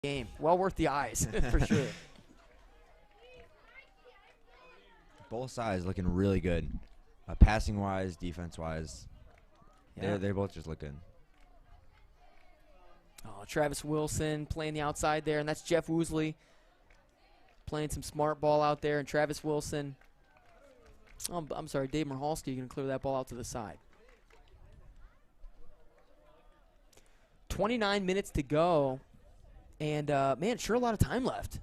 game. Well worth the eyes, for sure. Both sides looking really good. Passing-wise, defense-wise. Yeah. They both just look good. Oh, Travis Wilson playing the outside there, and that's Jeff Woosley playing some smart ball out there, and Travis Wilson. Oh, I'm sorry, Dave Michalski going to clear that ball out to the side. 29 minutes to go, and, man, sure a lot of time left.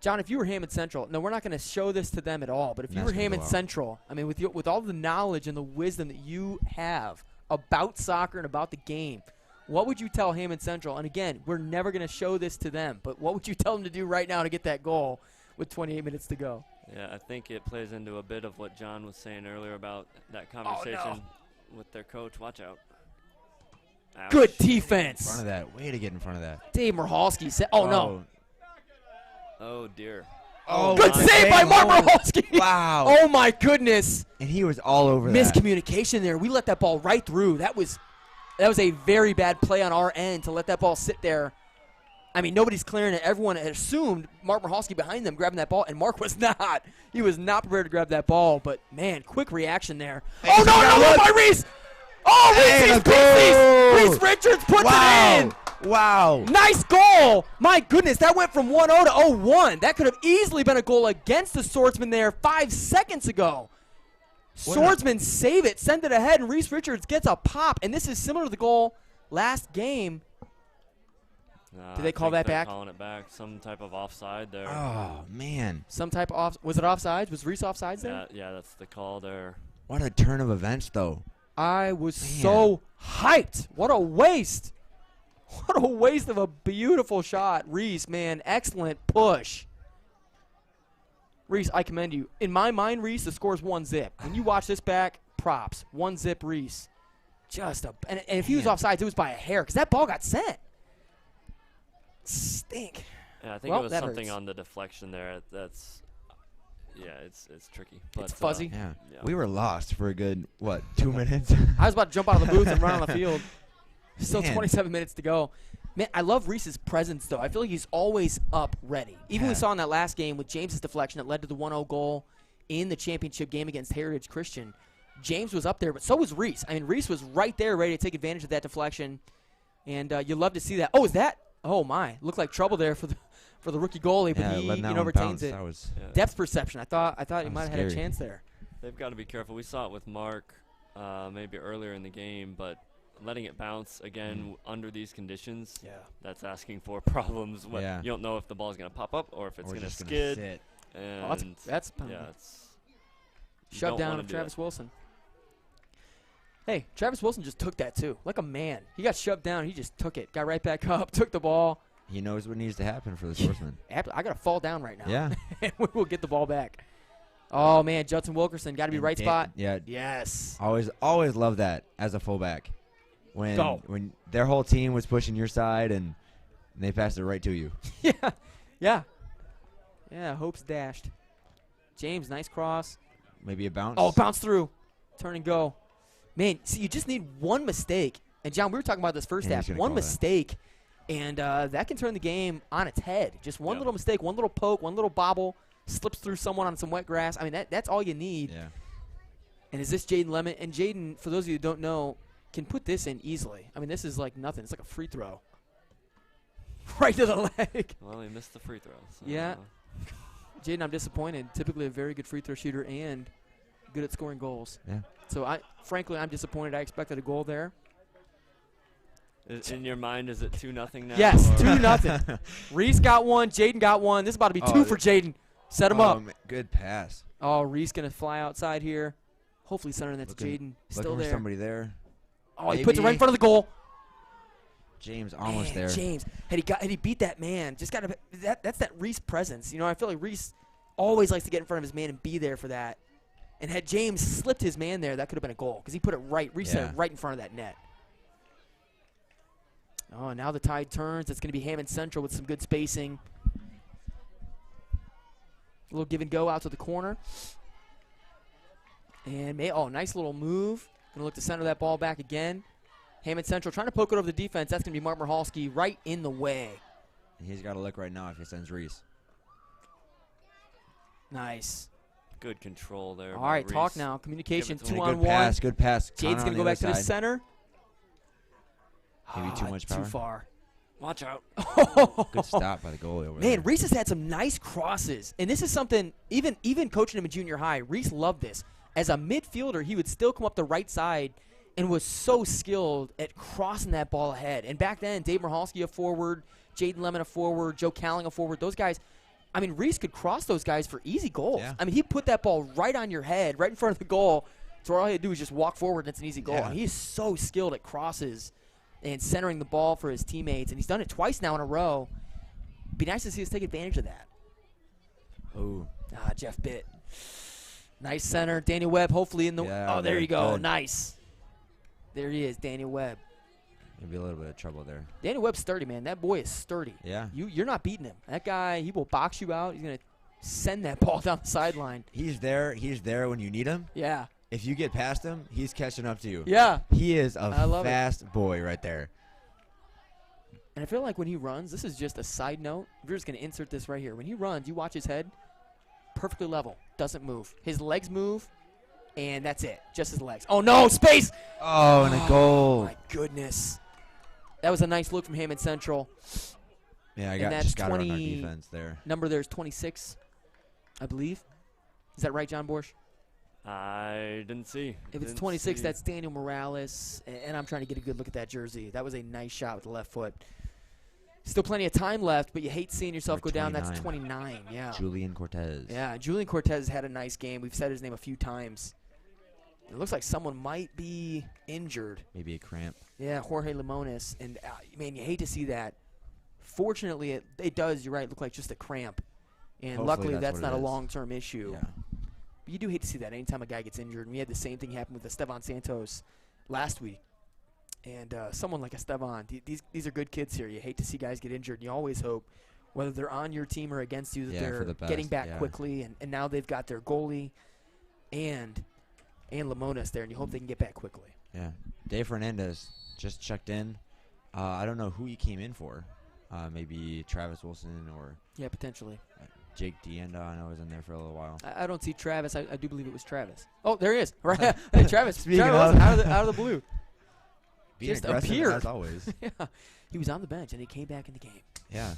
John, if you were Hammond Central, no, we're not going to show this to them at all, but if you were Hammond Central, I mean, with all the knowledge and the wisdom that you have about soccer and about the game, what would you tell Hammond Central? And, again, we're never going to show this to them, but what would you tell them to do right now to get that goal with 28 minutes to go? Yeah, I think it plays into a bit of what John was saying earlier about that conversation with their coach. Watch out. Ouch. Good defense. In front of that. Way to get in front of that. Dave Michalski said, no. Oh, dear. Oh, good save by Mark Michalski. Wow. Oh, my goodness. And he was all over that. Miscommunication there. We let that ball right through. That was a very bad play on our end to let that ball sit there. I mean, nobody's clearing it. Everyone had assumed Mark Michalski behind them grabbing that ball, and Mark was not. He was not prepared to grab that ball, but, man, quick reaction there. Hey, oh, no, by Reese. Oh, Reese Richards puts it in. Wow. Nice goal. My goodness, that went from 1-0 to 0-1. That could have easily been a goal against the Swordsmen there 5 seconds ago. Swordsmen save it, send it ahead, and Reese Richards gets a pop. And this is similar to the goal last game. Did they call that back? Calling it back. Some type of offside there. Oh, man. Some type of was it offsides? Was Reese offsides there? Yeah, that's the call there. What a turn of events, though. I was so hyped. What a waste. What a waste of a beautiful shot. Reese, man, excellent push. Reese, I commend you. In my mind, Reese, the score's 1-0. When you watch this back, props. 1-0 Reese. And if he was offsides, it was by a hair because that ball got sent. Stink. Yeah, I think it was something on the deflection there. It's tricky. But, it's fuzzy. Yeah. We were lost for a good, 2 minutes? I was about to jump out of the booth and run on the field. Still 27 minutes to go. Man, I love Reese's presence, though. I feel like he's always up ready. Even we saw in that last game with James's deflection that led to the 1-0 goal in the championship game against Heritage Christian. James was up there, but so was Reese. I mean, Reese was right there ready to take advantage of that deflection, and you love to see that. Oh, is that? Oh, my. Looked like trouble there for the rookie goalie, but he retains it. Depth perception. I thought he might have had a chance there. They've got to be careful. We saw it with Mark maybe earlier in the game, but letting it bounce again under these conditions, that's asking for problems. You don't know if the ball is going to pop up or if it's going to skid. And that's shut down of Travis Wilson. Hey, Travis Wilson just took that too, like a man. He got shoved down. He just took it, got right back up, took the ball. He knows what needs to happen for the Swordsmen. I got to fall down right now. Yeah. And we will get the ball back. Oh, man, Judson Wilkerson, got to be right spot. Yeah. Yes. Always love that as a fullback. When their whole team was pushing your side and they passed it right to you. Yeah, hopes dashed. James, nice cross. Maybe a bounce. Oh, bounce through. Turn and go. Man, see, you just need one mistake. And, John, we were talking about this first half. One mistake, and that can turn the game on its head. Just one little mistake, one little poke, one little bobble, slips through someone on some wet grass. I mean, that's all you need. Yeah. And is this Jaden Lemon? And Jaden, for those of you who don't know, can put this in easily. I mean, this is like nothing. It's like a free throw. Right to the leg. Well, he missed the free throw. So yeah. Jaden, I'm disappointed. Typically a very good free throw shooter and good at scoring goals. Yeah. So, frankly, I'm disappointed. I expected a goal there. In your mind, is it 2-0 now? Yes, 2-0. Reese got one. Jaden got one. This is about to be two for Jaden. Set him up. Man, good pass. Oh, Reese going to fly outside here. Hopefully center that's Jaden. Still there. Somebody there. Oh, he puts it right in front of the goal. James almost there. James, had he beat that man, just got to that's that Reese presence. You know, I feel like Reese always likes to get in front of his man and be there for that. And had James slipped his man there, that could have been a goal because he put it Reese set it right in front of that net. Oh, now the tide turns. It's going to be Hammond Central with some good spacing. A little give and go out to the corner. And nice little move. Going to look to center that ball back again. Hammond Central trying to poke it over the defense. That's going to be Mark Michalski right in the way. He's got to look right now if he sends Reese. Nice. Good control there. All right, Reese. talk now. Communication, 2-on-1. Good pass. Jade's going to go back to the center. Maybe too much power. Too far. Watch out. Good stop by the goalie over there. Man, Reese has had some nice crosses. And this is something, even coaching him in junior high, Reese loved this. As a midfielder, he would still come up the right side and was so skilled at crossing that ball ahead. And back then, Dave Michalski a forward, Jaden Lemon a forward, Joe Calling a forward. Those guys, I mean, Reese could cross those guys for easy goals. Yeah. I mean, he put that ball right on your head, right in front of the goal. So all he had to do was just walk forward, and it's an easy goal. Yeah. And he's so skilled at crosses and centering the ball for his teammates. And he's done it twice now in a row. Be nice to see us take advantage of that. Oh. Jeff Bitt. Nice center. Daniel Webb hopefully in the there you go. Good. Nice. There he is, Daniel Webb. Maybe a little bit of trouble there. Daniel Webb's sturdy, man. That boy is sturdy. Yeah. You're not beating him. That guy, he will box you out. He's going to send that ball down the sideline. He's there when you need him. Yeah. If you get past him, he's catching up to you. Yeah. He is a fast boy right there. And I feel like when he runs, this is just a side note. We're just going to insert this right here. When he runs, you watch his head, perfectly level, doesn't move. His legs move, and that's it. Just his legs. Oh, no, space! Oh, and a goal. My goodness. That was a nice look from Hammond Central. Yeah, that's just got it on our defense there. Number there's 26, I believe. Is that right, John Borsch? I didn't see. If it's 26, that's Daniel Morales, and I'm trying to get a good look at that jersey. That was a nice shot with the left foot. Still plenty of time left, but you hate seeing yourself go down. That's 29, yeah. Julian Cortez. Yeah, Julian Cortez had a nice game. We've said his name a few times. It looks like someone might be injured. Maybe a cramp. Yeah, Jorge Limones. And, man, you hate to see that. Fortunately, it does, you're right, look like just a cramp. And Hopefully luckily that's not a is. long-term issue. Yeah. But you do hate to see that anytime a guy gets injured. And we had the same thing happen with Esteban Santos last week. And someone like Esteban, these are good kids here. You hate to see guys get injured. And you always hope, whether they're on your team or against you, that they're getting back quickly. And now they've got their goalie and Limones there, and you hope they can get back quickly. Yeah. Dave Fernandez just checked in. I don't know who he came in for. Maybe Travis Wilson or potentially. Jake Dienda, I know, was in there for a little while. I don't see Travis. I do believe it was Travis. Oh, there he is. Right. Hey, Travis. Speaking Travis of. out of the blue. Just appeared. As always. Yeah. He was on the bench, and he came back in the game. Yeah.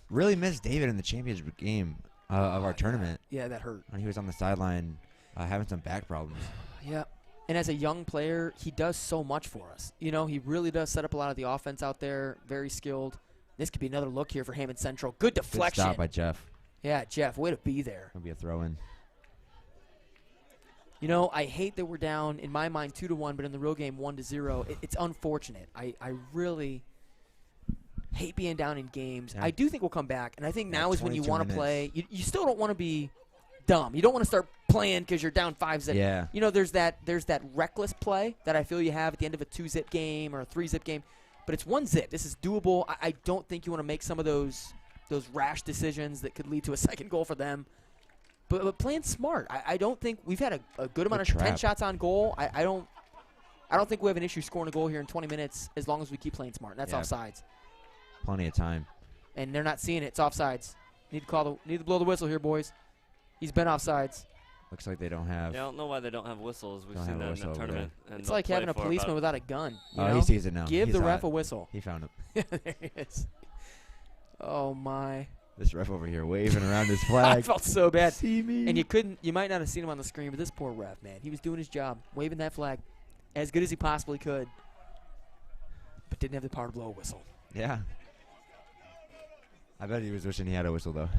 Really missed David in the championship game of our tournament. Yeah, that hurt. When he was on the sideline having some back problems. Yeah. And as a young player, he does so much for us. You know, he really does set up a lot of the offense out there. Very skilled. This could be another look here for Hammond Central. Good deflection. Good stop by Jeff. Yeah, Jeff, way to be there. It'll be a throw-in. You know, I hate that we're down, in my mind, 2-1, but in the real game, 1-0. It's unfortunate. I really hate being down in games. Yeah. I do think we'll come back, and I think now is when you want to play. minutes. You still don't want to be dumb. You don't want to start playing because you're down 5-zip. Yeah. You know, there's that reckless play that I feel you have at the end of a 2-zip game or a 3-zip game, but it's 1-zip. This is doable. I don't think you want to make some of those rash decisions that could lead to a second goal for them. But playing smart. I don't think we've had a good amount of 10 shots on goal. I don't think we have an issue scoring a goal here in 20 minutes as long as we keep playing smart. And that's offsides. Plenty of time. And they're not seeing it. It's offsides. Need to blow the whistle here, boys. He's been offsides. Looks like they don't have. Yeah, I don't know why they don't have whistles. We've seen that in the tournament. It's like having a policeman without a gun. He sees it now. Give the ref a whistle. He found it. There he is. Oh, my. This ref over here waving around his flag. I felt so bad. See me. And you might not have seen him on the screen, but this poor ref, man, he was doing his job, waving that flag as good as he possibly could, but didn't have the power to blow a whistle. Yeah. I bet he was wishing he had a whistle, though.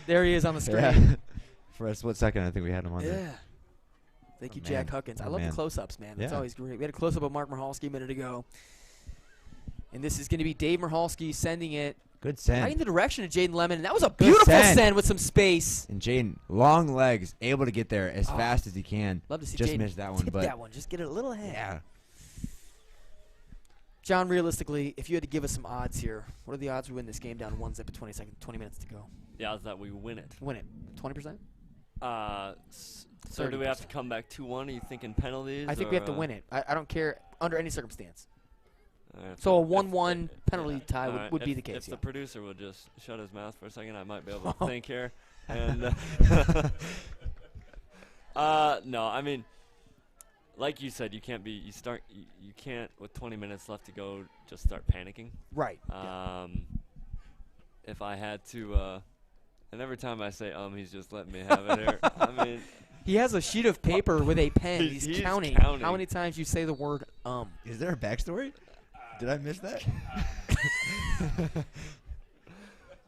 There he is on the screen. Yeah. For a split second, I think we had him on there. Yeah. Thank you, Jack Huckins. I love the close-ups, man. That's always great. We had a close-up of Mark Michalski a minute ago. And this is going to be Dave Michalski sending it. Good send. Right in the direction of Jaden Lemon. And that was a beautiful send with some space. And Jaden, long legs, able to get there as fast as he can. Love to see just Jaden missed that one. tip that one. Just get it a little ahead. Yeah. John, realistically, if you had to give us some odds here, what are the odds we win this game down 1-zip at 20 minutes to go? The odds that we win it. Win it. 20%? So do we have to come back 2-1? Are you thinking penalties? I think we have to win it. I don't care under any circumstance. So a 1-1 penalty tie would be the case. If the producer would just shut his mouth for a second, I might be able to think here. And no, I mean, like you said, you can't with 20 minutes left to go just start panicking. Right. If I had to, and every time I say he's just letting me have it here. I mean, he has a sheet of paper with a pen. He's counting how many times you say the word Is there a backstory? Did I miss that?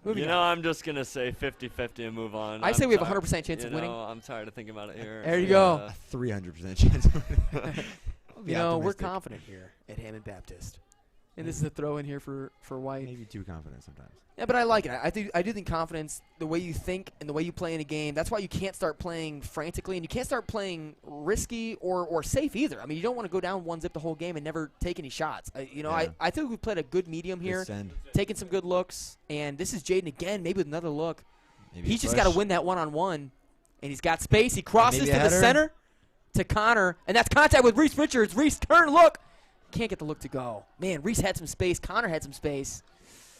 I'm just going to say 50-50 and move on. I say we have a 100% chance of winning. I'm tired of thinking about it here. There you go. A 300% chance of winning. We're confident here at Hammond Baptist. And this is a throw in here for White. Maybe too confident sometimes. Yeah, but I like it. I do think confidence, the way you think and the way you play in a game, that's why you can't start playing frantically and you can't start playing risky or safe either. I mean, you don't want to go down 1-0 the whole game and never take any shots. I think we played a good medium here, taking some good looks. And this is Jaden again, maybe with another look. He's just got to win that one-on-one. And he's got space. He crosses to the center to Connor. And that's contact with Reese Richards. Reese, turn, look. Can't get the look to go. Man, Reese had some space. Connor had some space.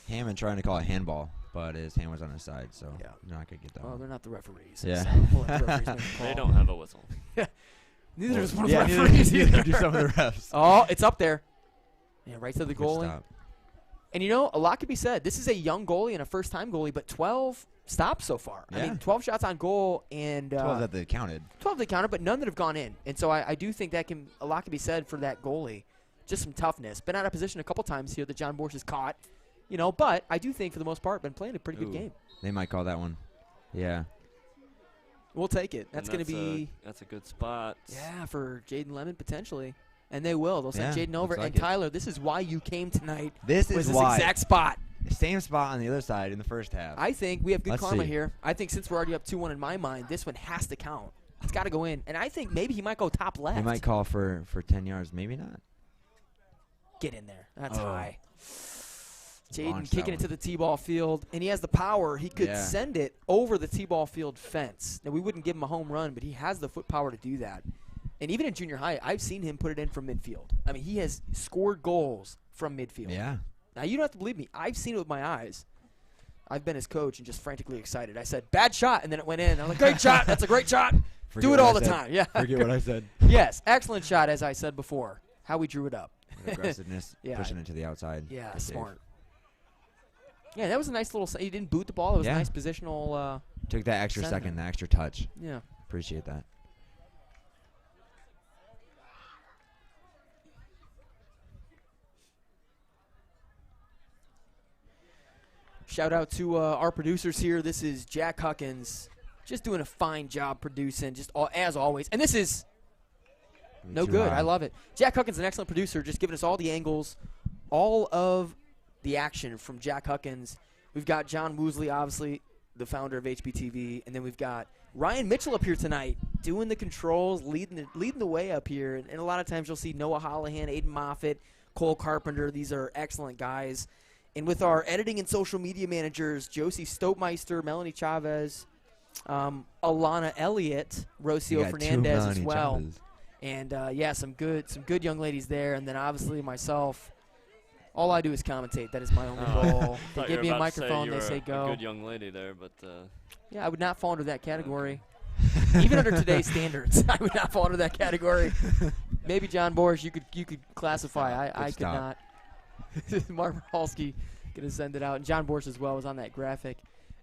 Hammond trying to call a handball, but his hand was on his side, so you're not going to get that. Oh, they're not the referees. Yeah. They don't have a whistle. Neither does one of the referees either. Do some of the refs. Oh, it's up there. Yeah, right to the goalie. And, a lot could be said. This is a young goalie and a first-time goalie, but 12 stops so far. Yeah. I mean, 12 shots on goal and 12 that they counted. 12 they counted, but none that have gone in. And so I do think a lot can be said for that goalie. Just some toughness. Been out of position a couple times here that John Borsch has caught. But I do think for the most part been playing a pretty good game. They might call that one. Yeah. We'll take it. That's going to be that's a good spot. Yeah, for Jaden Lemon potentially. And they will. They'll send Jaden over. And Tyler, this is why you came tonight. This exact spot. Same spot on the other side in the first half. I think we have good karma here. I think since we're already up 2-1 in my mind, this one has to count. It's got to go in. And I think maybe he might go top left. He might call for 10 yards. Maybe not. Get in there. That's high. Jaden kicking it to the T-ball field, and he has the power. He could send it over the T-ball field fence. Now, we wouldn't give him a home run, but he has the foot power to do that. And even in junior high, I've seen him put it in from midfield. I mean, he has scored goals from midfield. Yeah. Now, you don't have to believe me. I've seen it with my eyes. I've been his coach and just frantically excited. I said, bad shot, and then it went in. I'm like, great shot. That's a great shot. Do it all the time. Yeah. Forget what I said. Yes, excellent shot, as I said before. How we drew it up. Aggressiveness, pushing it to the outside. Yeah, smart. Yeah, that was a nice little – he didn't boot the ball. It was a nice positional took that extra second, the extra touch. Yeah. Appreciate that. Shout out to our producers here. This is Jack Huckins, just doing a fine job producing, as always. And this is no good. I love it. Jack Huckins, an excellent producer, just giving us all the angles, all of the action from Jack Huckins. We've got John Woosley, obviously, the founder of HBTV, and then we've got Ryan Mitchell up here tonight doing the controls, leading the way up here. And a lot of times you'll see Noah Hollahan, Aiden Moffitt, Cole Carpenter. These are excellent guys. And with our editing and social media managers, Josie Stopemeister, Melanie Chavez, Alana Elliott, Rocio Fernandez as well. Chavez. And, some good young ladies there. And then obviously myself. All I do is commentate. That is my only goal. They give me a microphone. They say go. A good young lady there, but yeah, I would not fall under that category. Even under today's standards, I would not fall under that category. Maybe John Borsch, you could classify. I could not. Mark Halski gonna send it out, and John Borsch as well was on that graphic.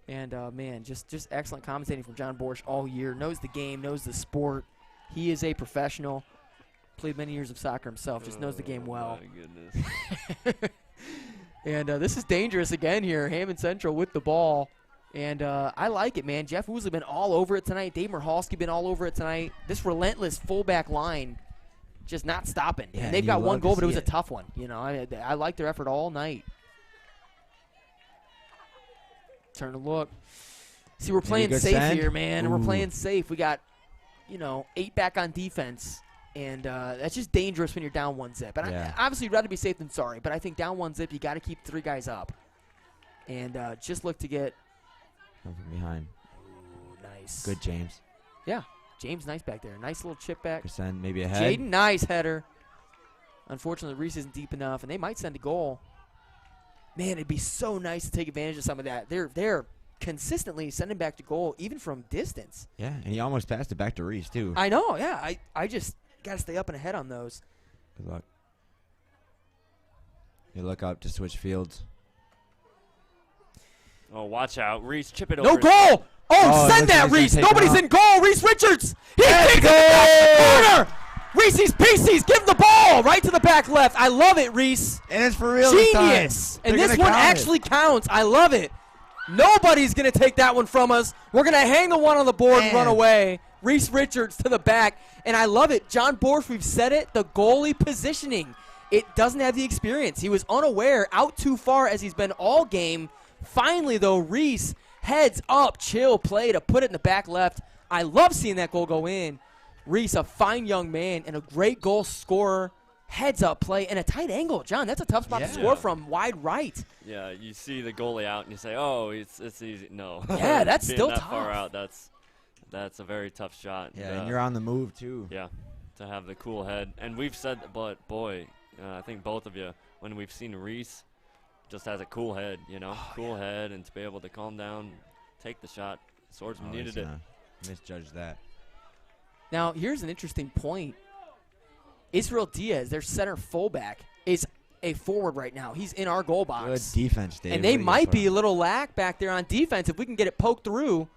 And man, just excellent commentating from John Borsch all year. Knows the game, knows the sport. He is a professional. Played many years of soccer himself, just knows the game well. My goodness. And this is dangerous again here. Hammond Central with the ball. And I like it, man. Jeff Woosley been all over it tonight. Dave Merhalski been all over it tonight. This relentless fullback line just not stopping. Yeah, and they've got one goal, but it was a tough one. I like their effort all night. Turn to look. See, we're playing safe here, man. And we're playing safe. We got, 8 back on defense. And that's just dangerous when you're down 1-0. But obviously, you'd rather be safe than sorry. But I think down 1-0, you got to keep 3 guys up. And just look to get. Come from behind. Ooh, nice. Good, James. Yeah. James, nice back there. Nice little chip back. Send maybe ahead. Jaden, nice header. Unfortunately, Reese isn't deep enough, and they might send a goal. Man, it'd be so nice to take advantage of some of that. They're consistently sending back to goal, even from distance. Yeah, and he almost passed it back to Reese, too. I know, yeah. I just got to stay up and ahead on those. Good luck. You look up to switch fields. Oh, watch out. Reese, chip it over. No goal! Oh, send that, Reese! Nobody's in goal! Reese Richards! He kicks it back corner! Reese's Pieces, give him the ball right to the back left. I love it, Reese. And it's for real. Genius! And this one actually counts. I love it. Nobody's going to take that one from us. We're going to hang the one on the board and run away. Reese Richards to the back. And I love it. John Borsch, we've said it, the goalie positioning. It doesn't have the experience. He was unaware, out too far as he's been all game. Finally, though, Reese heads up, chill play to put it in the back left. I love seeing that goal go in. Reese, a fine young man and a great goal scorer. Heads up play and a tight angle. John, that's a tough spot to score from wide right. Yeah, you see the goalie out and you say, oh, it's easy. No. Yeah, that's still that tough. Far out, that's a very tough shot. Yeah, and you're on the move, too. Yeah, to have the cool head. And we've said, but, boy, I think both of you, when we've seen Reese just has a cool head, cool head, and to be able to calm down, take the shot. Swordsman needed it. Misjudged that. Now, here's an interesting point. Israel Diaz, their center fullback, is a forward right now. He's in our goal box. Good defense, Dave. And they might be a little lack back there on defense if we can get it poked through.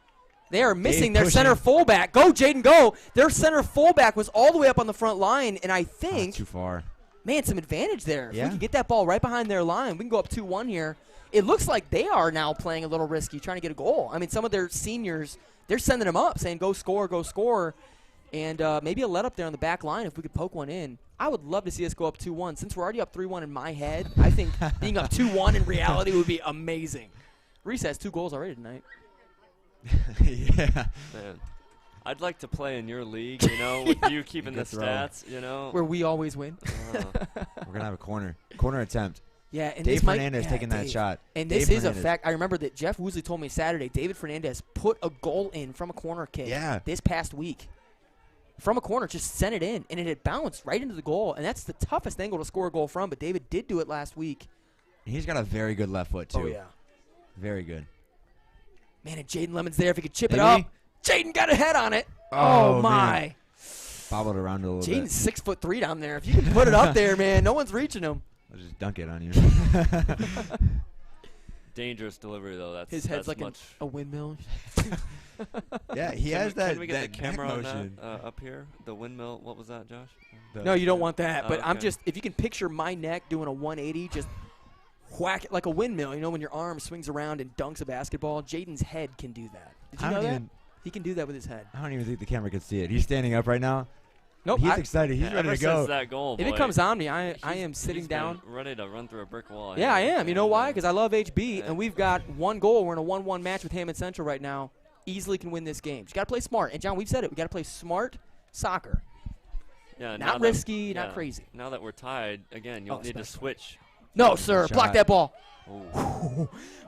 They are missing their center fullback. Go, Jaden, go. Their center fullback was all the way up on the front line, and I think, too far. Man, some advantage there. If we can get that ball right behind their line, we can go up 2-1 here. It looks like they are now playing a little risky, trying to get a goal. I mean, some of their seniors, they're sending them up, saying, go score, go score. And maybe a let up there on the back line if we could poke one in. I would love to see us go up 2-1. Since we're already up 3-1 in my head, I think being up 2-1 in reality would be amazing. Reese has 2 goals already tonight. Yeah. Man, I'd like to play in your league, with you keeping the stats, Where we always win. We're going to have a corner attempt. Yeah, and Dave Fernandez taking that shot. And this is a fact. I remember that Jeff Woosley told me Saturday, David Fernandez put a goal in from a corner kick this past week. From a corner, just sent it in, and it had bounced right into the goal. And that's the toughest angle to score a goal from, but David did do it last week. He's got a very good left foot, too. Oh, yeah. Very good. Man, and Jaden Lemon's there if he could chip it up. Jaden got a head on it. Oh my. Man. Bobbled around a little bit. Jaden's 6'3" down there. If you can put it up there, man, no one's reaching him. I'll just dunk it on you. Dangerous delivery, though. His head's like a windmill. Yeah, he has that. Can we get the camera on motion that up here? The windmill. What was that, Josh? No, you don't want that. But okay. I'm just, if you can picture my neck doing a 180, just whack it like a windmill. When your arm swings around and dunks a basketball. Jaden's head can do that. Did you know that? He can do that with his head. I don't even think the camera can see it. He's standing up right now. Nope. He's excited. He's ready to go. That goal, if it comes on me, I am sitting down. Ready to run through a brick wall. Yeah, I am. You know why? Because I love HB, and we've got 1 goal. We're in a 1-1 match with Hammond Central right now. Easily can win this game. You got to play smart. And, John, we've said it. We got to play smart soccer. Yeah, not risky, not crazy. Now that we're tied, again, you'll need to switch. No, sir. Block that ball.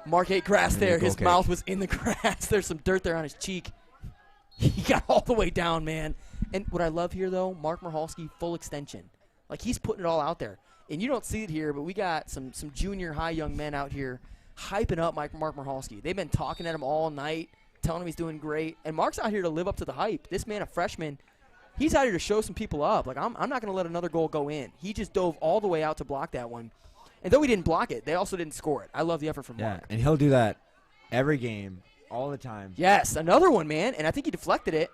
Mark ate grass there. His mouth was in the grass. There's some dirt there on his cheek. He got all the way down, man. And what I love here, though, Mark Marhalski, full extension. Like, he's putting it all out there. And you don't see it here, but we got some junior high young men out here hyping up Mark Marhalski. They've been talking at him all night, telling him he's doing great. And Mark's out here to live up to the hype. This man, a freshman, he's out here to show some people up. Like, I'm not going to let another goal go in. He just dove all the way out to block that one. And though he didn't block it, they also didn't score it. I love the effort from Mark. Yeah, and he'll do that every game, all the time. Yes, another one, man. And I think he deflected it.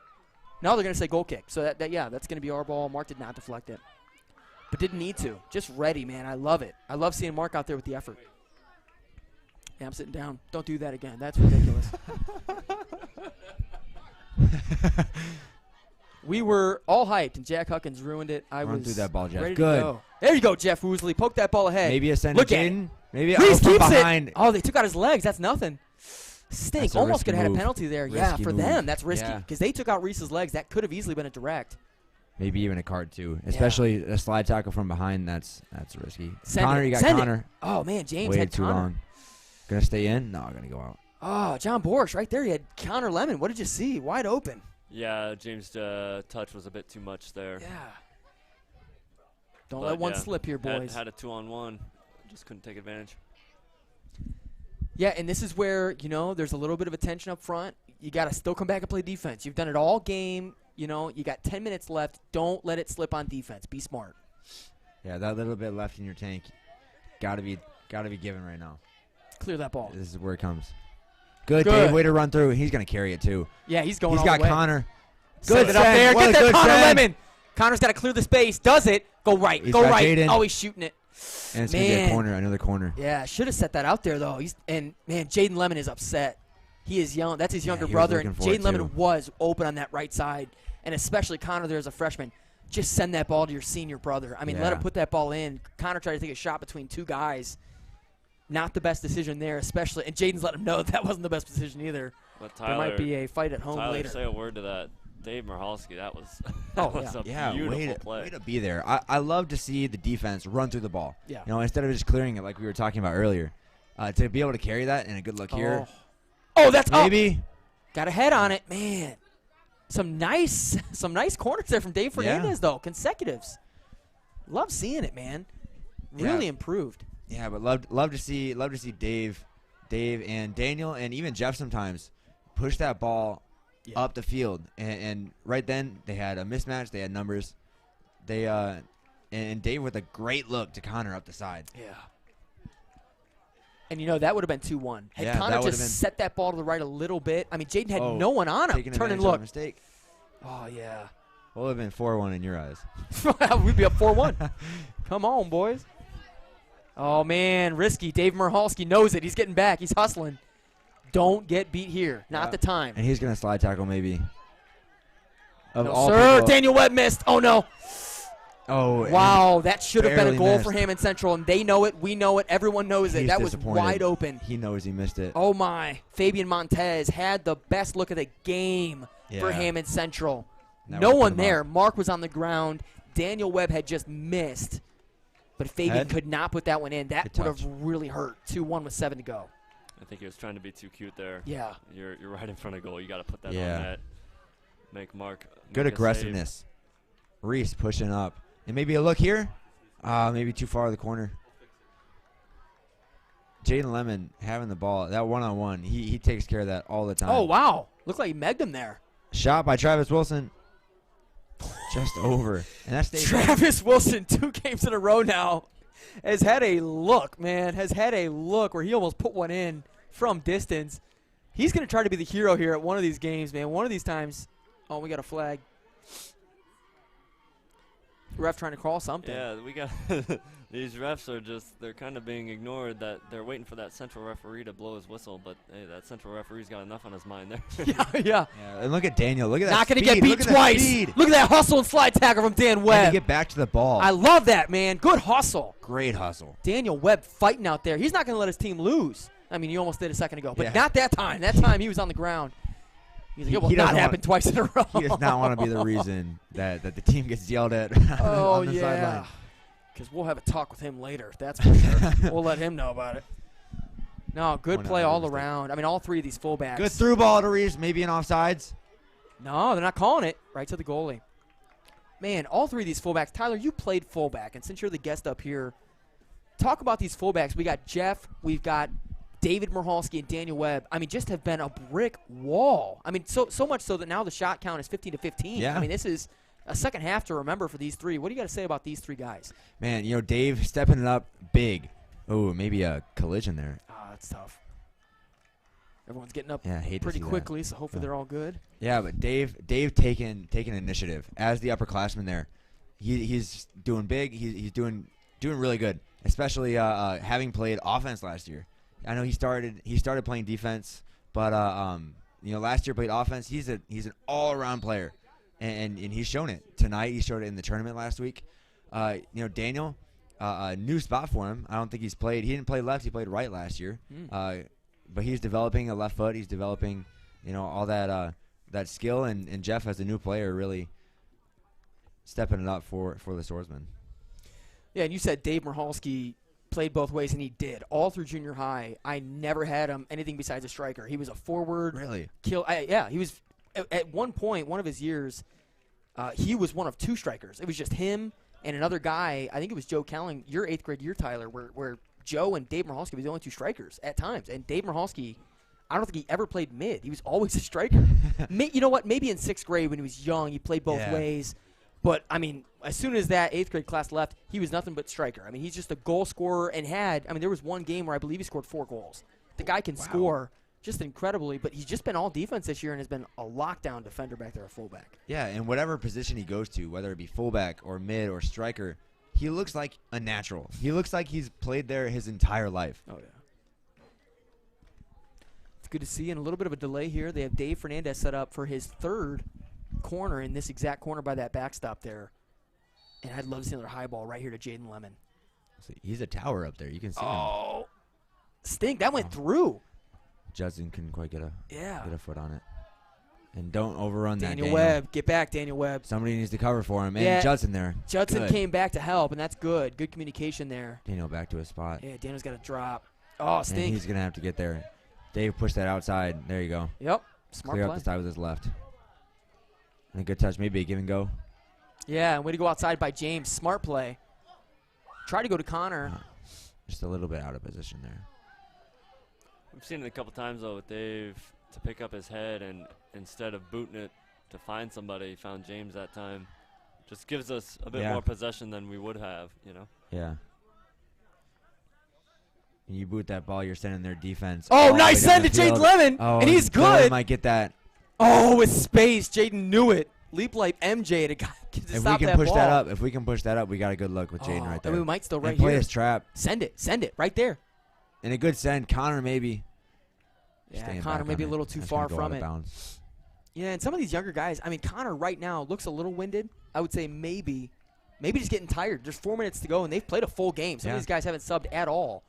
Now they're going to say goal kick. So, that's going to be our ball. Mark did not deflect it. But didn't need to. Just ready, man. I love it. I love seeing Mark out there with the effort. Yeah, I'm sitting down. Don't do that again. That's ridiculous. We were all hyped, and Jack Huckins ruined it. I was through that ball, Jeff. ready Good. to go. There you go, Jeff Woosley. Poke that ball ahead. Maybe a send Look it at in. Maybe Reese from keeps behind. it. Oh, they took out his legs. That's nothing. Stink. Almost could have had a penalty there. Yeah, for them, that's risky. Because they took out Reese's legs. That could have easily been a direct. Maybe even a card, too. Especially a slide tackle from behind. That's risky. Send Connor, it. you got Send Connor. It. Oh, man, James Way had too Connor. long. Going to stay in? No, going to go out. Oh, John Borsch right there. He had Connor Lemon. What did you see? Wide open. Yeah, James' touch was a bit too much there. Yeah. Don't let one slip here, boys. Had a 2-on-1. Just couldn't take advantage. Yeah, and this is where, there's a little bit of attention up front. You got to still come back and play defense. You've done it all game. You got 10 minutes left. Don't let it slip on defense. Be smart. Yeah, that little bit left in your tank, gotta be given right now. Clear that ball. This is where it comes. Good. Dave, way to run through. He's gonna carry it too. Yeah, he's going. He's got Connor. Good send up there. Get that Connor Lemon. Connor's got to clear the space. Does it? Go right. Go right. Jaden. Oh, he's shooting it. And it's gonna be a corner. Another corner. Yeah, should have set that out there though. Jaden Lemon is upset. He is young. That's his younger brother, and Jaden Lemon was open on that right side, and especially Connor there as a freshman. Just send that ball to your senior brother. I mean, let him put that ball in. Connor tried to take a shot between two guys. Not the best decision there, especially. And Jaden's let him know that wasn't the best decision either. But Tyler, there might be a fight at home later. Say a word to that. Dave Michalski, that was a beautiful play. Way to be there. I love to see the defense run through the ball. Yeah. Instead of just clearing it like we were talking about earlier. To be able to carry that and a good look here. Oh, that's maybe. Got a head on it, man. Some nice corners there from Dave Fernandez, though. Consecutives. Love seeing it, man. Really improved. Yeah, but love to see Dave, and Daniel, and even Jeff sometimes push that ball up the field. And right then they had a mismatch. They had numbers. And Dave with a great look to Connor up the side. Yeah. And, that would have been 2-1. Had Connor just set that ball to the right a little bit. I mean, Jaden had no one on him. Turn and look. Mistake. Oh, yeah. Well, it would have been 4-1 in your eyes. We'd be up 4-1. Come on, boys. Oh, man, risky. Dave Michalski knows it. He's getting back. He's hustling. Don't get beat here. Not the time. And he's going to slide tackle maybe. No, sir. Daniel Webb missed. Oh, no. Oh, wow, that should have been a goal for Hammond Central, and they know it. We know it. Everyone knows it. That was wide open. He knows he missed it. Oh, my. Fabian Montez had the best look of the game for Hammond Central. No one there. Mark was on the ground. Daniel Webb had just missed, but Fabian could not put that one in. That would have really hurt. 2-1 with 7 to go. I think he was trying to be too cute there. Yeah. You're right in front of goal. You got to put that on net. Make Mark. Good aggressiveness. Reese pushing up. And maybe a look here. Maybe too far to the corner. Jaden Lemon having the ball. That one-on-one. He takes care of that all the time. Oh, wow. Looked like he megged him there. Shot by Travis Wilson. Just over. And that's Travis Wilson, 2 games in a row now, has had a look, man. Has had a look where he almost put one in from distance. He's going to try to be the hero here at one of these games, man. One of these times. Oh, we got a flag. Ref trying to call something. Yeah, we got these refs are they're kind of being ignored. That they're waiting for that central referee to blow his whistle, but hey, that central referee's got enough on his mind there. yeah. And look at Daniel. Look at that. Not going to get beat twice. Look at that hustle and slide tackle from Dan Webb. And to get back to the ball. I love that, man. Good hustle. Great hustle. Daniel Webb fighting out there. He's not going to let his team lose. I mean, you almost did a second ago, but not that time. That time he was on the ground. He's like, it will not happen twice in a row. He does not want to be the reason that the team gets yelled at on the sideline. Because we'll have a talk with him later. That's for sure. We'll let him know about it. No, good play all around. I mean, all 3 of these fullbacks. Good through ball to Reeves, maybe in offsides. No, they're not calling it. Right to the goalie. Man, all 3 of these fullbacks. Tyler, you played fullback, and since you're the guest up here, talk about these fullbacks. We got Jeff. We've got David Michalski and Daniel Webb, I mean, just have been a brick wall. I mean, so much so that now the shot count is 15-15. Yeah. I mean, this is a second half to remember for these 3. What do you got to say about these 3 guys? Man, Dave stepping it up big. Oh, maybe a collision there. That's tough. Everyone's getting up pretty quickly, so hopefully they're all good. Yeah, but Dave taking initiative as the upperclassman there. He's doing big. He's doing really good, especially having played offense last year. I know he started playing defense, but last year played offense. He's an all-around player, and he's shown it tonight. He showed it in the tournament last week. Daniel, a new spot for him. I don't think he's played. He didn't play left. He played right last year. But he's developing a left foot. He's developing, all that skill. And Jeff, as a new player, really stepping it up for the Swordsmen. Yeah, and you said Dave Michalski played both ways, and he did. All through junior high, I never had him anything besides a striker. He was a forward. Really? He was, at one point, one of his years, he was one of 2 strikers. It was just him and another guy, I think it was Joe Kelling, your 8th grade year, Tyler, where Joe and Dave Michalski were the only 2 strikers at times. And Dave Michalski, I don't think he ever played mid. He was always a striker. You know what? Maybe in 6th grade when he was young, he played both ways. But, I mean, as soon as that 8th grade class left, he was nothing but striker. I mean, he's just a goal scorer and there was one game where I believe he scored 4 goals. The guy can score just incredibly, but he's just been all defense this year and has been a lockdown defender back there at fullback. Yeah, and whatever position he goes to, whether it be fullback or mid or striker, he looks like a natural. He looks like he's played there his entire life. Oh, yeah. It's good to see. And a little bit of a delay here. They have Dave Fernandez set up for his 3rd corner in this exact corner by that backstop there. And I'd love to see another high ball right here to Jaden Lemon. See, he's a tower up there. You can see him. Oh, stink. That went through. Judson couldn't quite get a foot on it. And don't overrun Daniel that. Webb. Get back, Daniel Webb. Somebody needs to cover for him. And Judson there. Judson came back to help, and that's good. Good communication there. Daniel back to his spot. Yeah, Daniel's got to drop. Oh, stink. And he's going to have to get there. Dave pushed that outside. There you go. Yep. Smart Clear play. up the side with his left. And a good touch. Maybe a give and go. Yeah, and way to go outside by James. Smart play. Try to go to Connor. Just a little bit out of position there. We've seen it a couple times, though, with Dave to pick up his head, and instead of booting it to find somebody, he found James that time. Just gives us a bit more possession than we would have, you know? Yeah. And you boot that ball, you're sending their defense. Oh, nice send to Jaden Lemon, and he's good. Might get that. Oh, with space. Jaden knew it. Leap like MJ to stop that ball. If we can push that up, we got a good look with Jaden right there. And we might still right and play here. His trap. Send it right there. And a good send. Connor maybe. Yeah, Connor maybe a little too far from it. Yeah, and some of these younger guys, I mean, Connor right now looks a little winded. I would say maybe just getting tired. There's 4 minutes to go, and they've played a full game. Some of these guys haven't subbed at all,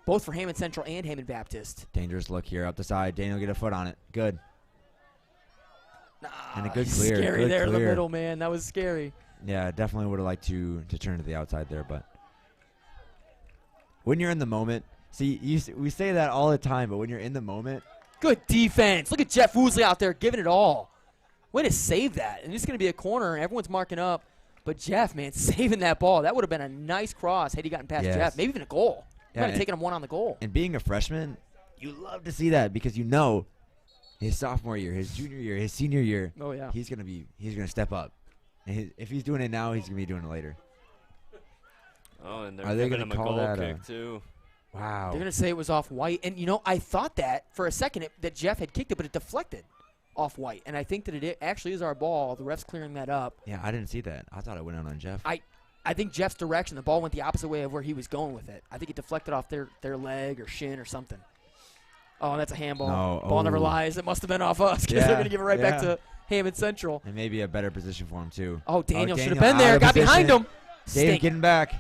both for Hammond Central and Hammond Baptist. Dangerous look here up the side. Daniel get a foot on it. Good. And a good clear. Scary good there clear. in the middle, man. That was scary. Yeah, definitely would have liked to turn to the outside there, but when you're in the moment, see, we say that all the time, but when you're in the moment. Good defense. Look at Jeff Woosley out there giving it all. Way to save that. And it's going to be a corner, and everyone's marking up. But Jeff, man, saving that ball. That would have been a nice cross had he gotten past Jeff. Maybe even a goal. Might have taken him one on the goal. And being a freshman, you love to see that because you know his sophomore year, his junior year, his senior year, he's gonna step up. And if he's doing it now, he's gonna be doing it later. Oh, and they're giving him a goal kick too. Wow. They're gonna say it was off White, and I thought that for a second that Jeff had kicked it, but it deflected off White, and I think that it actually is our ball. The ref's clearing that up. Yeah, I didn't see that. I thought it went out on Jeff. I think Jeff's direction, the ball went the opposite way of where he was going with it. I think it deflected off their leg or shin or something. Oh, that's a handball. No. Ball never lies. It must have been off us because they're going to give it right back to Hammond Central. And maybe a better position for him, too. Oh, Daniel should have been there. Got behind him. Dave getting back.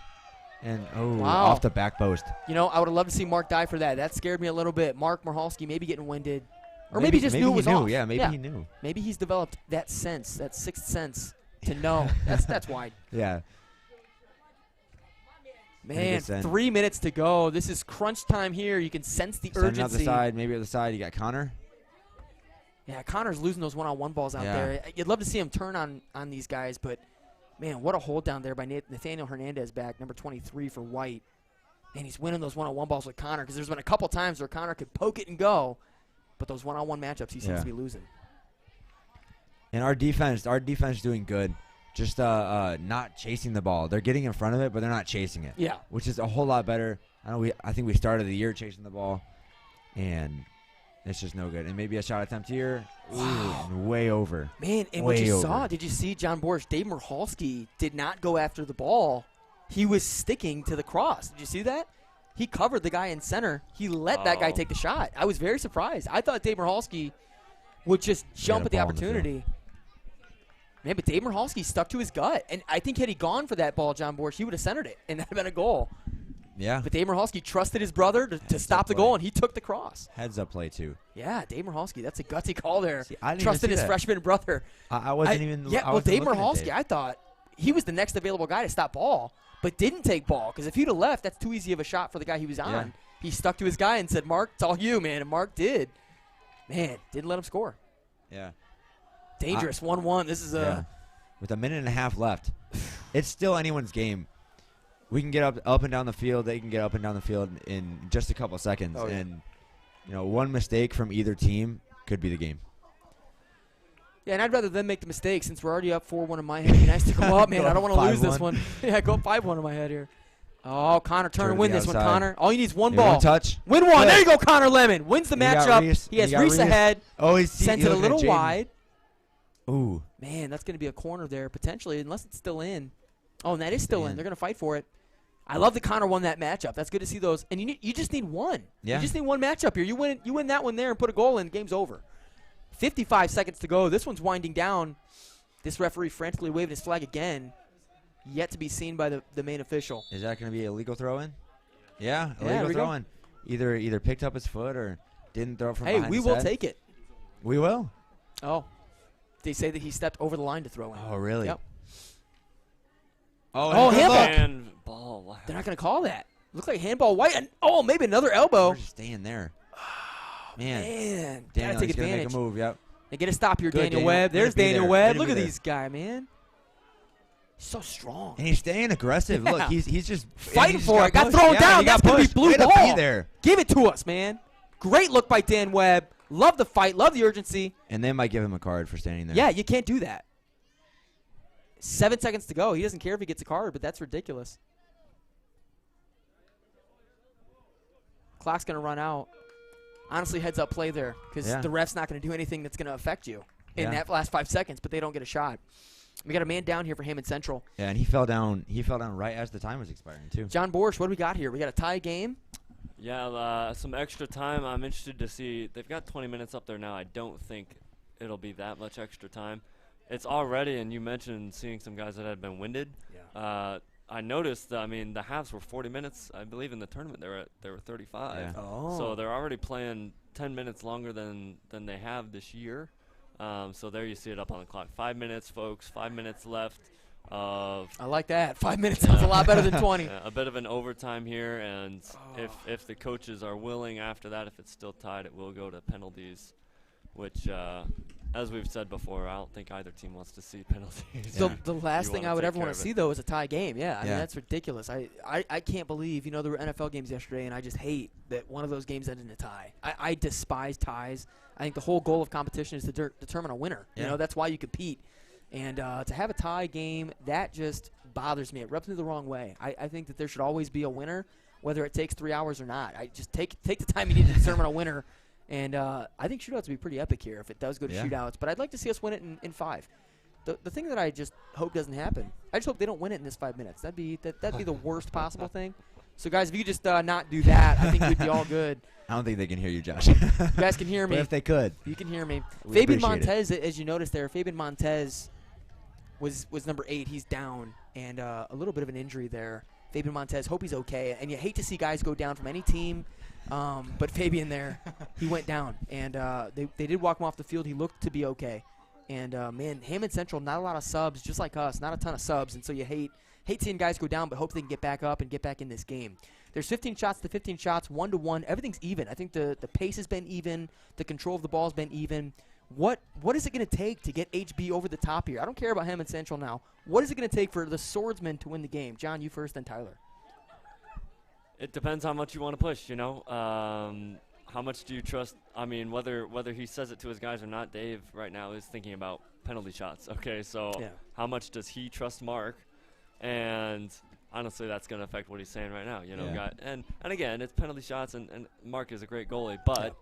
And, off the back post. I would have loved to see Mark die for that. That scared me a little bit. Mark Michalski maybe getting winded. Or maybe just knew it was off. Yeah, maybe he knew. Maybe he's developed that sense, that sixth sense to know. That's wide. Yeah. Man, 3 minutes to go. This is crunch time here. You can sense the urgency. Out the side, maybe at the side. You got Connor. Yeah, Connor's losing those one-on-one balls out there. You'd love to see him turn on these guys, but, man, what a hold down there by Nathaniel Hernandez back, number 23 for White. And he's winning those one-on-one balls with Connor because there's been a couple times where Connor could poke it and go, but those one-on-one matchups he seems to be losing. And our defense is doing good. Just not chasing the ball. They're getting in front of it, but they're not chasing it. Yeah. Which is a whole lot better. I think we started the year chasing the ball, and it's just no good. And maybe a shot attempt here. Wow. Ooh, way over. Man, and what you saw, did you see John Borsch? Dave Michalski did not go after the ball. He was sticking to the cross. Did you see that? He covered the guy in center. He let that guy take the shot. I was very surprised. I thought Dave Michalski would just jump at the opportunity. Man, but Dave Michalski stuck to his gut. And I think had he gone for that ball, John Borsch, he would have centered it, and that would have been a goal. Yeah. But Dave Michalski trusted his brother to stop the goal, and he took the cross. Heads-up play, too. Yeah, Dave Michalski, that's a gutsy call there. See, I didn't Trusted even see his freshman brother. I wasn't even Yeah, well, Dave Michalski, I thought he was the next available guy to stop ball, but didn't take ball. Because if he'd have left, that's too easy of a shot for the guy he was on. Yeah. He stuck to his guy and said, Mark, it's all you, man. And Mark did. Man, didn't let him score. Yeah. Dangerous, 1-1. This is a... With a minute and a half left. it's still anyone's game. We can get up and down the field. They can get up and down the field in just a couple seconds. Oh, yeah. And, one mistake from either team could be the game. Yeah, and I'd rather them make the mistake since we're already up 4-1 in my head. It'd be nice to go up, man. I don't want to lose this one. Yeah, go up 5-1 in my head here. Oh, Connor Turner win this one, Connor. All you need is one ball. One touch. Win one. There you go, Connor Lemon. Wins the matchup. He has Reese ahead. Oh, he's sent it a little wide. Ooh. Man, that's going to be a corner there potentially, unless it's still in. Oh, and that is still in. They're going to fight for it. I love that Connor won that matchup. That's good to see those. And you just need one. Yeah. You just need one matchup here. You win that one there and put a goal in, game's over. 55 seconds to go. This one's winding down. This referee frantically waving his flag again. Yet to be seen by the main official. Is that going to be a legal throw-in? Yeah, illegal throw-in. Either picked up his foot or didn't throw it from behind his head. Hey, we will take it. We will? Oh. They say that he stepped over the line to throw in. Oh, really? Yep. Oh, handball. Wow. They're not going to call that. Looks like handball white. And, maybe another elbow. We're just staying there. Man. Daniel, gotta take advantage. make a move, yep. They get a stop here, Good, Daniel Webb. There's Way to be Daniel there. Webb. Way to Look be at there. these guy, man. He's so strong. And he's staying aggressive. Yeah. Look, he's just fighting for it. Got thrown down. That's going to be blue Way ball. to be there. Give it to us, man. Great look by Dan Webb. Love the fight. Love the urgency. And they might give him a card for standing there. Yeah, you can't do that. 7 seconds to go. He doesn't care if he gets a card, but that's ridiculous. Clock's going to run out. Honestly, heads up play there because the ref's not going to do anything that's going to affect you in that last 5 seconds, but they don't get a shot. We got a man down here for Hammond Central. Yeah, and he fell down. He fell down right as the time was expiring too. John Borsch, what do we got here? We got a tie game. Yeah, some extra time. I'm interested to see. They've got 20 minutes up there now. I don't think it'll be that much extra time. It's already, and you mentioned seeing some guys that had been winded. Yeah. I noticed. The halves were 40 minutes. I believe in the tournament they were 35. Yeah. Oh. So they're already playing 10 minutes longer than they have this year. So there you see it up on the clock. 5 minutes, folks. 5 minutes left. I like that. 5 minutes sounds a lot better than 20. Yeah, a bit of an overtime here, and if the coaches are willing after that, if it's still tied, it will go to penalties, which, as we've said before, I don't think either team wants to see penalties. The last thing I would ever want to see, though, is a tie game. Yeah, I mean, that's ridiculous. I can't believe, there were NFL games yesterday, and I just hate that one of those games ended in a tie. I despise ties. I think the whole goal of competition is to determine a winner. Yeah. That's why you compete. And to have a tie game, that just bothers me. It rubs me the wrong way. I think that there should always be a winner, whether it takes 3 hours or not. I just take the time you need to determine a winner. And I think shootouts would be pretty epic here if it does go to shootouts. But I'd like to see us win it in 5. The thing that I just hope doesn't happen, I just hope they don't win it in this 5 minutes. That'd be the worst possible thing. So, guys, if you could just not do that, I think we'd be all good. I don't think they can hear you, Josh. You guys can hear me. But if they could. You can hear me. We Fabian appreciate Montez, as you noticed there, Fabian Montez was number 8. He's down, and a little bit of an injury there. Fabian Montez, hope he's okay. And you hate to see guys go down from any team, but Fabian there, he went down. And they did walk him off the field. He looked to be okay. And, man, Hammond Central, not a lot of subs, just like us, not a ton of subs. And so you hate seeing guys go down, but hope they can get back up and get back in this game. There's 15 shots to 15 shots, 1-1. Everything's even. I think the pace has been even. The control of the ball has been even. What is it going to take to get HB over the top here? I don't care about Hammond Central now. What is it going to take for the Swordsmen to win the game? John, you first, then Tyler. It depends how much you want to push, How much do you trust? I mean, whether he says it to his guys or not, Dave right now is thinking about penalty shots. Okay, so how much does he trust Mark? And honestly, that's going to affect what he's saying right now. And again, it's penalty shots, and Mark is a great goalie, but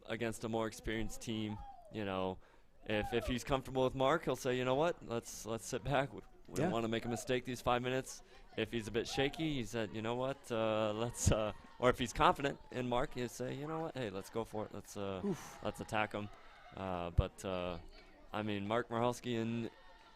against a more experienced team, if he's comfortable with Mark, he'll say, you know what, let's sit back. We don't want to make a mistake these 5 minutes. If he's a bit shaky, he said, you know what, let's or if he's confident in Mark, he'll say, you know what, hey, let's go for it. Let's attack him. I mean, Mark Marhalski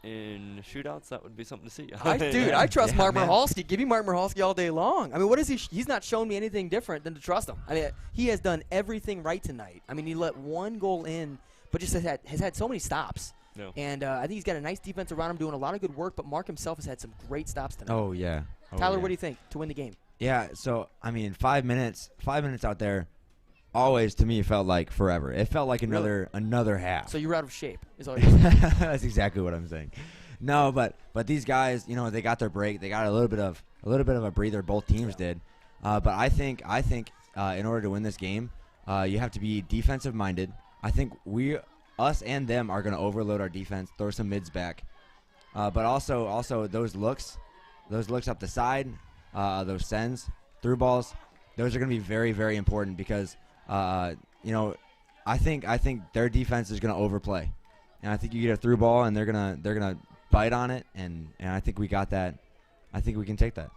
in shootouts, that would be something to see. I trust Mark Marhalski. Give me Mark Marhalski all day long. I mean, what is he? He's not shown me anything different than to trust him. I mean, he has done everything right tonight. I mean, he let one goal in, but just has had so many stops. Yeah. And I think he's got a nice defense around him, doing a lot of good work. But Mark himself has had some great stops tonight. Oh yeah. Tyler, what do you think to win the game? Yeah. So I mean, 5 minutes out there, always to me felt like forever. It felt like another half. So you're out of shape, is all you're saying. That's exactly what I'm saying. No, but these guys, they got their break. They got a little bit of a breather. Both teams did. But I think in order to win this game, you have to be defensive minded. I think us and them are going to overload our defense, throw some mids back. But also those looks up the side, those sends, through balls, those are going to be very, very important because I think their defense is going to overplay, and I think you get a through ball and they're gonna bite on it, and I think we got that. I think we can take that.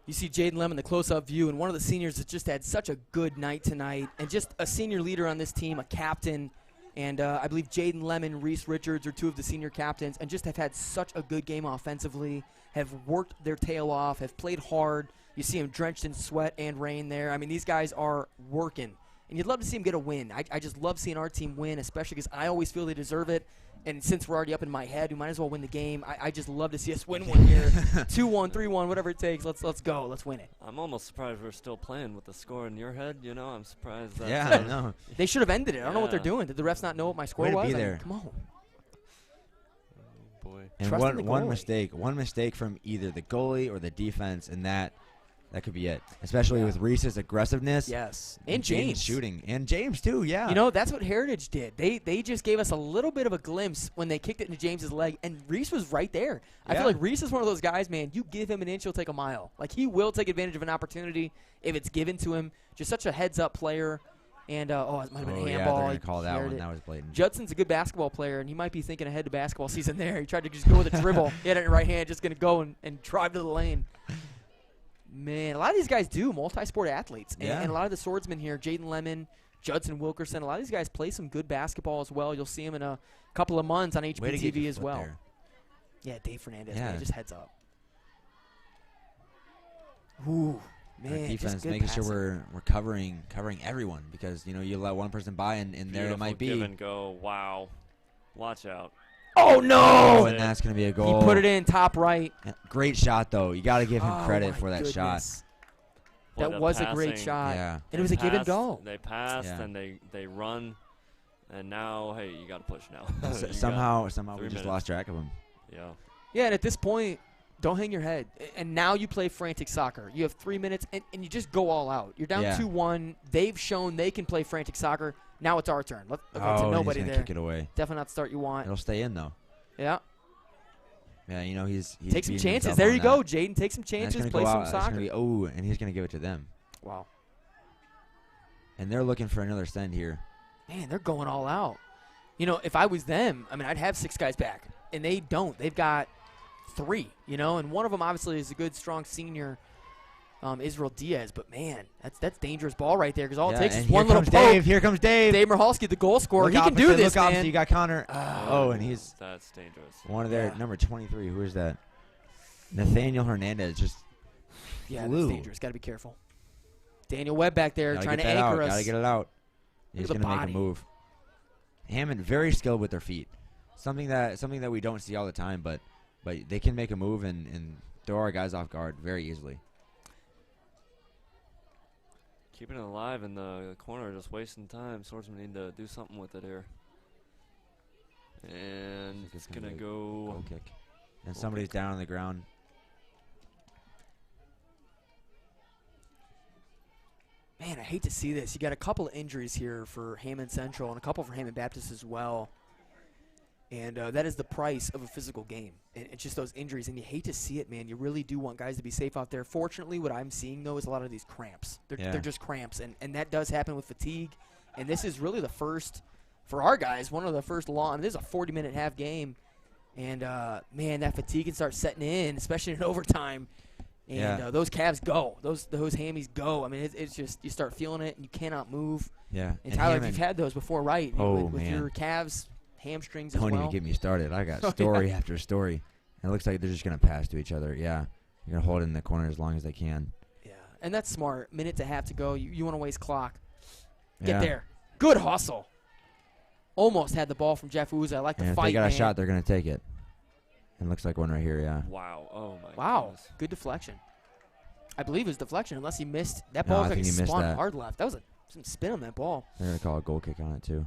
You see Jaden Lemon, the close-up view, and one of the seniors that just had such a good night tonight, and just a senior leader on this team, a captain, and I believe Jaden Lemon, Reese Richards are two of the senior captains, and just have had such a good game offensively, have worked their tail off, have played hard. You see them drenched in sweat and rain there. I mean, these guys are working, and you'd love to see them get a win. I just love seeing our team win, especially because I always feel they deserve it. And since we're already up in my head, we might as well win the game. I just love to see us win one here. 2-1, 3-1, whatever it takes. Let's go. Let's win it. I'm almost surprised we're still playing with the score in your head. I'm surprised. That yeah, I know. They should have ended it. I don't know what they're doing. Did the refs not know what my score was? Be there. Come on. Oh, boy. And one mistake from either the goalie or the defense, and that could be it. Especially with Reese's aggressiveness. Yes. And James shooting. And James, too, yeah. That's what Heritage did. They just gave us a little bit of a glimpse when they kicked it into James's leg, and Reese was right there. I feel like Reese is one of those guys, man, you give him an inch, he'll take a mile. Like, he will take advantage of an opportunity if it's given to him. Just such a heads-up player. And, it might have been a handball. Yeah, they're going to call that one. That was blatant. Judson's a good basketball player, and he might be thinking ahead to basketball season there. He tried to just go with a dribble. He had it in right hand, just going to go and drive to the lane. Man, a lot of these guys do, multi-sport athletes. And a lot of the swordsmen here, Jaden Lemon, Judson Wilkerson, a lot of these guys play some good basketball as well. You'll see them in a couple of months on HBTV as well. There. Yeah, Dave Fernandez, man, just heads up. Ooh, man, our defense just good making passing. sure we're covering everyone because, you let one person by and there it might be. Give and go. Wow. Watch out. Oh, no! And that's going to be a goal. He put it in top right. Great shot, though. You got to give him credit for that shot. That was a great shot. Yeah. And it was a give and go. They passed and they run, and now, hey, you got to push now. Somehow we just lost track of him. Yeah. Yeah, and at this point, don't hang your head. And now you play frantic soccer. You have 3 minutes, and you just go all out. You're down 2-1. They've shown they can play frantic soccer. Now it's our turn. Look to nobody he's there. Kick it away. Definitely not the start you want. It'll stay in, though. Yeah. Yeah, he's take some chances. There you go, Jaden. Take some chances. Play some soccer. And he's going to give it to them. Wow. And they're looking for another send here. Man, they're going all out. If I was them, I'd have 6 guys back. And they don't. They've got 3, and one of them obviously is a good, strong senior, Israel Diaz. But, man, that's dangerous ball right there because all it takes is one little poke. Here comes Dave. Dave Michalski, the goal scorer. He can do this, man. man. You got Connor. And he's that's dangerous. One of their number 23. Who is that? Nathaniel Hernandez just flew. That's dangerous. Got to be careful. Daniel Webb back there trying to anchor us. Got to get it out. He's going to make a move. Hammond very skilled with their feet. Something that we don't see all the time, but they can make a move and throw our guys off guard very easily. Keeping it alive in the corner, just wasting time. Swordsmen need to do something with it here. And it's going to go. Goal kick. And somebody's down on the ground. Man, I hate to see this. You got a couple of injuries here for Hammond Central and a couple for Hammond Baptist as well. And that is the price of a physical game. And it's just those injuries. And you hate to see it, man. You really do want guys to be safe out there. Fortunately, what I'm seeing, though, is a lot of these cramps. They're just cramps. And that does happen with fatigue. And this is really the first, for our guys, one of the first long. This is a 40-minute half game. And, man, that fatigue can start setting in, especially in overtime. And those calves go. Those hammies go. It's just you start feeling it, and you cannot move. Yeah. And Tyler, if you've had those before, right? With your calves, hamstrings as well. Don't even get me started. I got story after story. And it looks like they're just going to pass to each other. Yeah. You're going to hold it in the corner as long as they can. Yeah. And that's smart. Minute to half to go. You want to waste clock. Get there. Good hustle. Almost had the ball from Jeff Uza. I like the fight, if they got man. a shot, they're going to take it. And looks like one right here, yeah. Wow. Oh, my goodness. Good deflection. I believe it was deflection, unless he missed. That ball was like he spun hard left. That was some spin on that ball. They're going to call a goal kick on it, too.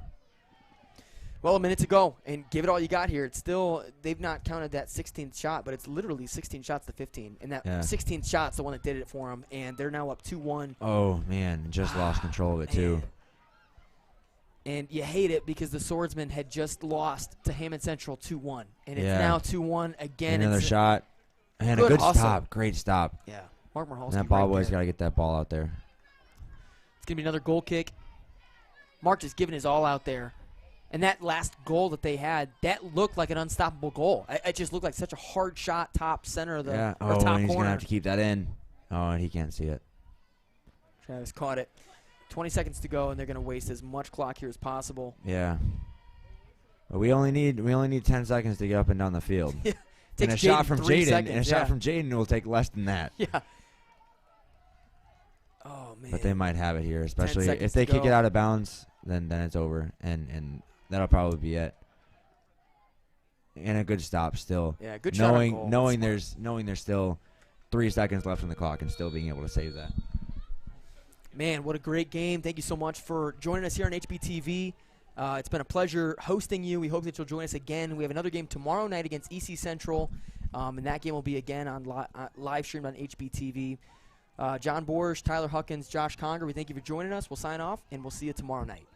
Well, a minute to go, and give it all you got here. It's still, they've not counted that 16th shot, but it's literally 16 shots to 15. And that 16th shot's the one that did it for them, and they're now up 2-1. Oh, man, just lost control of it, too. And you hate it because the Swordsmen had just lost to Hammond Central 2-1. And it's now 2-1 again. Another shot. And a good stop. Great stop. Yeah. Mark Marhalski. That ball boy's got to get that ball out there. It's going to be another goal kick. Mark just giving his all out there. And that last goal that they had, that looked like an unstoppable goal. It just looked like such a hard shot, top center of the top and corner. He's going to have to keep that in. Oh, and he can't see it. Travis caught it. 20 seconds to go, and they're going to waste as much clock here as possible. Yeah. But we only need 10 seconds to get up and down the field. And a shot from Jaden will take less than that. Yeah. Oh man. But they might have it here, especially if they kick it out of bounds. Then it's over, and that'll probably be it. And a good stop still. Yeah, good shot on goal. Knowing there's still 3 seconds left on the clock and still being able to save that. Man, what a great game. Thank you so much for joining us here on HBTV. It's been a pleasure hosting you. We hope that you'll join us again. We have another game tomorrow night against EC Central, and that game will be again on live streamed on HBTV. John Borsch, Tyler Huckins, Josh Conger, we thank you for joining us. We'll sign off, and we'll see you tomorrow night.